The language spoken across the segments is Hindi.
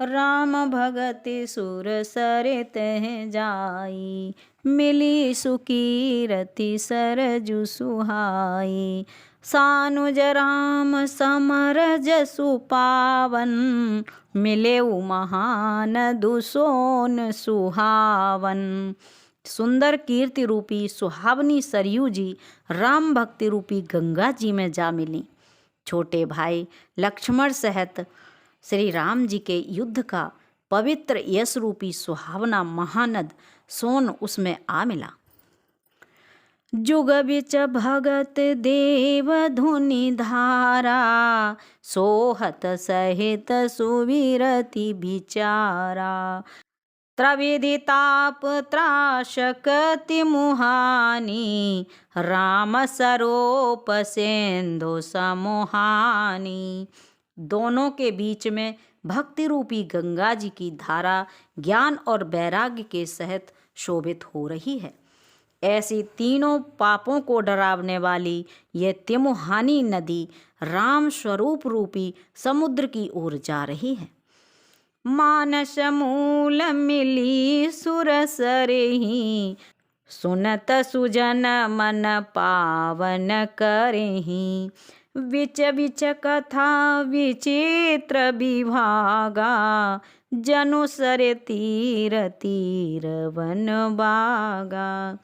राम भगत सुर सरित जाई, मिली सुकीरति सरजु सुहाई। सानुज राम समर जसु पावन, मिलेउ महान दुसोन सुहावन। सुंदर कीर्ति रूपी सुहावनी सरयू जी राम भक्ति रूपी गंगा जी में जा मिली। छोटे भाई लक्ष्मण सहित श्री राम जी के युद्ध का पवित्र यश रूपी सुहावना महानद सोन उसमें आ मिला। जुग बिच भगत देव धुनि धारा, सोहत सहित सुवीरति बिचारा। त्रिविधि ताप त्रासकति मुहानी, राम सरोप सेंधु समोहानी। दोनों के बीच में भक्ति रूपी गंगा जी की धारा ज्ञान और वैराग्य के सहित शोभित हो रही है। ऐसी तीनों पापों को डरावने वाली यह तिमुहानी नदी राम स्वरूप रूपी समुद्र की ओर जा रही है। मानस मूल मिली सुरसरहि, सुनत सुजन मन पावन करहि। विच विच कथा विचित्र विभागा, जनु सर तीर तीर वन बागा।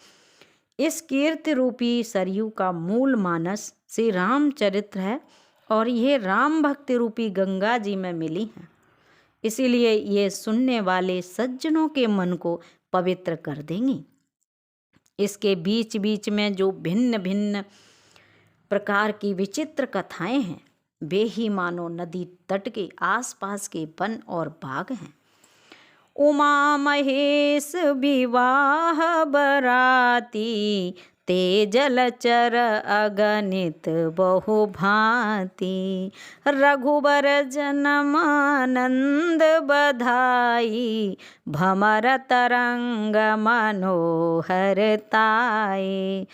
इस कीर्ति रूपी सरयू का मूल मानस श्री रामचरित्र है और ये राम भक्ति रूपी गंगा जी में मिली है। इसीलिए ये सुनने वाले सज्जनों के मन को पवित्र कर देंगी। इसके बीच बीच में जो भिन्न भिन्न प्रकार की विचित्र कथाएं हैं, वे ही मानो नदी तट के आसपास के वन और बाग हैं। उमा महेश विवाह बराती, ते जलचर अगणित बहु भांति। रघुबर जनमानंद बधाई, भमर तरंग मनोहर ताई।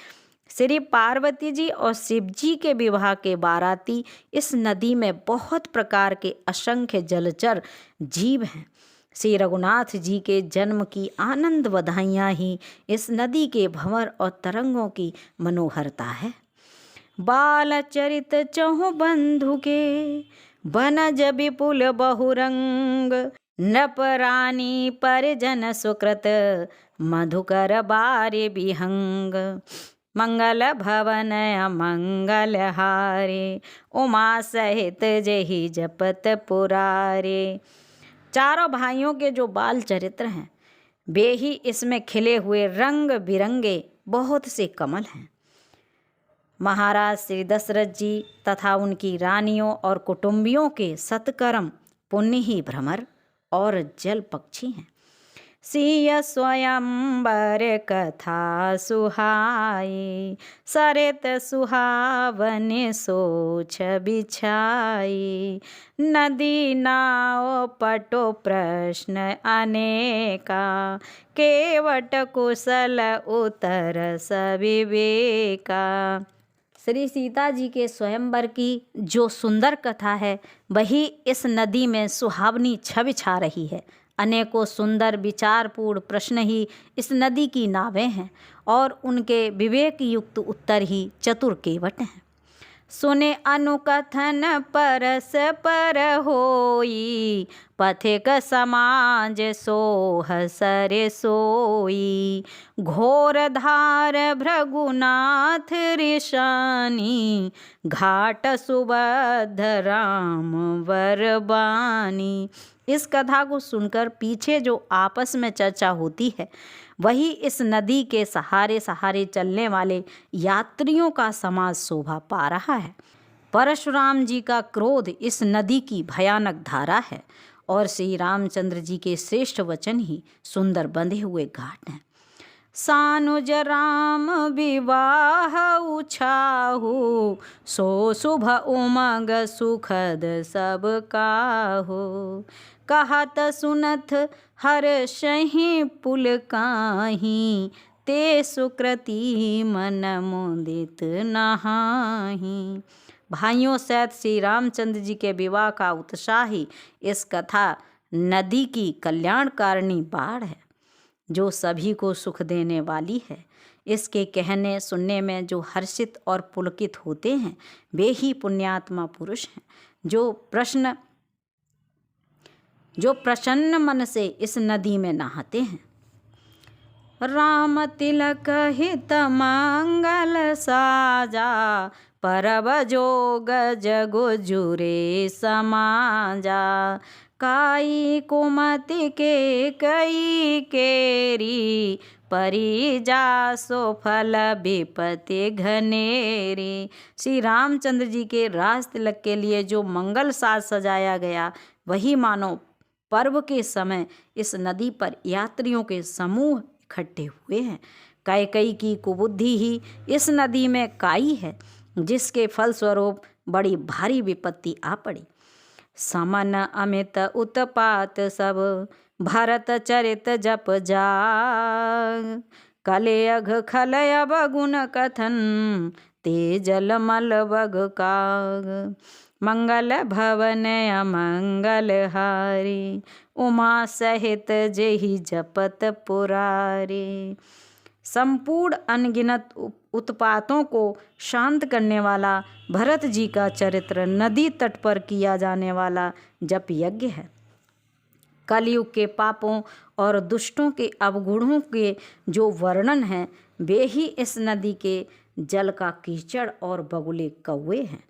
श्री पार्वती जी और शिव जी के विवाह के बाराती इस नदी में बहुत प्रकार के असंख्य जलचर जीव हैं। श्री रघुनाथ जी के जन्म की आनंद बधाइयाँ ही इस नदी के भंवर और तरंगों की मनोहरता है। बाल चरित चहु बंधु के, बनज विपुल बहुरंग। नपरानी परिजन सुकृत, मधुकर बारे विहंग। मंगल भवन अमंगल हारे, उमा सहित जहि जपत पुरारे। चारों भाइयों के जो बाल चरित्र हैं, वे ही इसमें खिले हुए रंग बिरंगे बहुत से कमल हैं। महाराज श्री दशरथ जी तथा उनकी रानियों और कुटुंबियों के सत्कर्म पुण्य ही भ्रमर और जल पक्षी हैं। सिय स्वयंवर कथा सुहाई, सरित सुहावन सोछ बिछाई। नदी नाव पटो प्रश्न अनेका, केवट कुशल उत्तर सविवेका। श्री सीता जी के स्वयंवर की जो सुंदर कथा है, वही इस नदी में सुहावनी छवि छा रही है। अनेकों सुंदर विचारपूर्ण प्रश्न ही इस नदी की नावें हैं और उनके विवेक युक्त उत्तर ही चतुर केवट हैं। सुने अनुकथन परस पर होई, पथिक समाज सोह सरे सोई। घोर धार भृगुनाथ ऋषानी, घाट सुबध राम बरबानी। इस कथा को सुनकर पीछे जो आपस में चर्चा होती है, वही इस नदी के सहारे सहारे चलने वाले यात्रियों का समाज शोभा पा रहा है। परशुराम जी का क्रोध इस नदी की भयानक धारा है और श्री रामचंद्र जी के श्रेष्ठ वचन ही सुंदर बंधे हुए घाट हैं। सानुज राम विवाह उछाहु, सो शुभ उमंग सुखद सब काहू। कहत सुनत हर्षहि पुलकाहि, ते सुकृति मन मुदित नहाहि। भाइयों सहित श्री रामचंद्र जी के विवाह का उत्साह ही इस कथा नदी की कल्याणकारिणी बाढ़ है जो सभी को सुख देने वाली है। इसके कहने सुनने में जो हर्षित और पुलकित होते हैं वे ही पुण्यात्मा पुरुष हैं जो प्रसन्न मन से इस नदी में नहाते हैं। राम तिलक हित मंगल साजा, परब जोग जगु जुरे समाजा। काई कुमति के कई केरी, परी जासो फल विपति घनेरी। श्री रामचंद्र जी के राज तिलक के लिए जो मंगल साज सजाया गया वही मानो पर्व के समय इस नदी पर यात्रियों के समूह इकट्ठे हुए हैं। कैकई की कुबुद्धि ही इस नदी में काई है जिसके फलस्वरूप बड़ी भारी विपत्ति आ पड़ी। समन अमित उत्पात सब, भरत चरित जप जाग। कलेअघ खलय बगुन कथन, ते जल मल बग काग। मंगल भवन अमंगल हारी, उमा सहित जेहि जपत पुरारी। संपूर्ण अनगिनत उत्पातों को शांत करने वाला भरत जी का चरित्र नदी तट पर किया जाने वाला जप यज्ञ है। कलयुग के पापों और दुष्टों के अवगुणों के जो वर्णन हैं वे ही इस नदी के जल का कीचड़ और बगुले कौवे हैं।